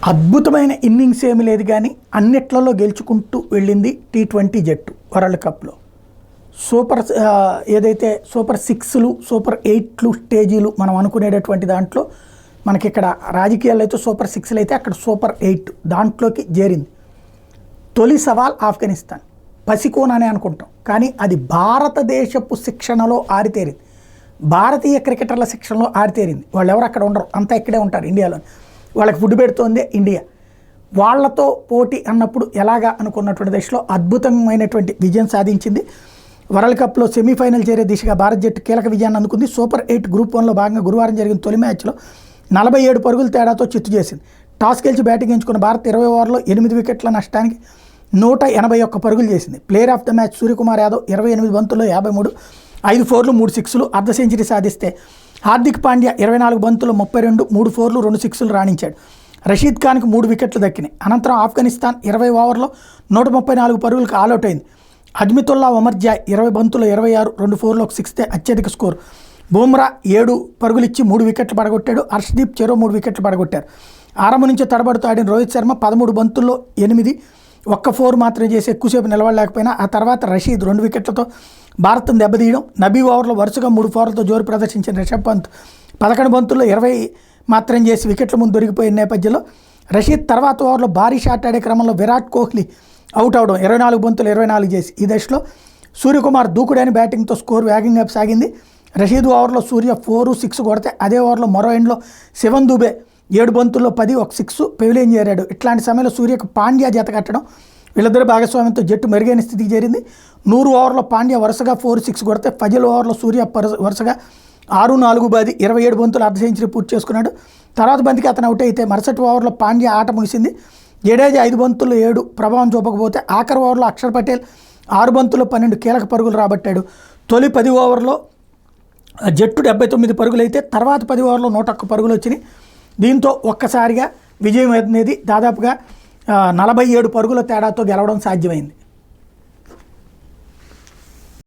అద్భుతమైన ఇన్నింగ్స్ ఏమీ లేదు కానీ అన్నిట్లలో గెలుచుకుంటూ వెళ్ళింది T20 జట్టు వరల్డ్ కప్లో. సూపర్ ఏదైతే సూపర్ 6లు సూపర్ 8లు స్టేజీలు మనం అనుకునేటటువంటి దాంట్లో మనకి ఇక్కడ రాజకీయాల్లో అయితే సూపర్ 6లు అయితే అక్కడ సూపర్ 8 దాంట్లోకి చేరింది. తొలి సవాల్ ఆఫ్ఘనిస్తాన్, పసికోన్ అనే అనుకుంటాం కానీ అది భారతదేశపు శిక్షణలో ఆరితేరింది, భారతీయ క్రికెటర్ల శిక్షణలో ఆరితేరింది. వాళ్ళు ఎవరు అక్కడ ఉండరు, అంతా ఇక్కడే ఉంటారు ఇండియాలో. వాళ్ళకి ఫుడ్ పెడుతోందే ఇండియా. వాళ్లతో పోటీ అన్నప్పుడు ఎలాగా అనుకున్నటువంటి దశలో అద్భుతమైనటువంటి విజయం సాధించింది. వరల్డ్ కప్లో సెమీఫైనల్ చేరే దిశగా భారత జట్టు కీలక విజయాన్ని అందుకుంది. సూపర్ 8 గ్రూప్ 1లో భాగంగా గురువారం జరిగిన తొలి మ్యాచ్లో 47 పరుగుల తేడాతో చిత్తు చేసింది. టాస్ గెలిచి బ్యాటింగ్ ఎంచుకున్న భారత్ 20 ఓవర్లో 8 వికెట్ల నష్టానికి 181 పరుగులు చేసింది. Player of the match Suryakumar Yadav 28 బంతుల్లో 53, 5 4లు 3 6లు అర్ధ సెంచరీ సాధిస్తే హార్దిక్ పాండ్యా 24 బంతుల్లో 32, 3 4లు 2 6లు రాణించాడు. రషీద్ ఖాన్కు 3 వికెట్లు దక్కినాయి. అనంతరం ఆఫ్ఘనిస్తాన్ 20 ఓవర్లో 134 పరుగులకు ఆల్అౌట్ అయింది. అజ్మితుల్లా ఒమర్జాయ్ 20 బంతుల్లో 26, 2 4లు 1 6తే అత్యధిక స్కోర్. బుమ్రా 7 పరుగులు ఇచ్చి 3 వికెట్లు పడగొట్టాడు. హర్షదీప్ చెరో 3 వికెట్లు పడగొట్టారు. ఆరంభం నుంచి తడబడుతూ ఆడిన రోహిత్ శర్మ 13 బంతుల్లో 8, 1 4 మాత్రమే చేసి ఎక్కువసేపు నిలబడలేకపోయినా ఆ తర్వాత రషీద్ 2 వికెట్లతో భారత్ను దెబ్బతీయడం. నబీ ఓవర్లో వరుసగా 3 4లతో జోరు ప్రదర్శించిన రిషబ్ పంత్ 11 బంతుల్లో 20 మాత్రం చేసి వికెట్ల ముందు దొరికిపోయిన నేపథ్యంలో రషీద్ తర్వాత ఓవర్లో భారీ షాట్ ఆడే క్రమంలో విరాట్ కోహ్లీ అవుట్ అవడం, 24 బంతులు 24 చేసి. ఈ దశలో సూర్యకుమార్ దూకుడైన బ్యాటింగ్తో స్కోర్ వేగంగా సాగింది. రషీద్ ఓవర్లో సూర్య 4, 6 కొడితే అదే ఓవర్లో మరో ఎండ్లో శివన్ దుబే 7 బంతుల్లో 10, 1 6 పెవిలియన్ చేరాడు. ఇట్లాంటి సమయంలో సూర్యకు పాండ్యా జత కట్టడం, వీళ్ళిద్దరు భాగస్వామ్యంతో జట్టు మెరుగైన స్థితికి చేరింది. 100 ఓవర్లో పాండ్యా వరుసగా 4, 6 కొడితే ఫజల్ ఓవర్లో సూర్య వరుసగా 6, 4 బాది 27 బంతులు అర్ధ సెంచరీ పూర్తి చేసుకున్నాడు. తర్వాత బంతికి అతను అవుట్ అయితే మరుసటి ఓవర్లో పాండ్యా ఆట ముగిసింది. జడేజా 5 బంతుల్లో 7 ప్రభావం చూపకపోతే ఆఖరి ఓవర్లో అక్షర్ పటేల్ 6 బంతుల్లో 12 కీలక పరుగులు రాబట్టాడు. తొలి 10 ఓవర్లో జట్టు 79 పరుగులు అయితే తర్వాత 10 ఓవర్లో 101 పరుగులు వచ్చినాయి. దీంతో ఒక్కసారిగా విజయం అనేది దాదాపుగా 47 పరుగుల తేడాతో గెలవడం సాధ్యమైంది.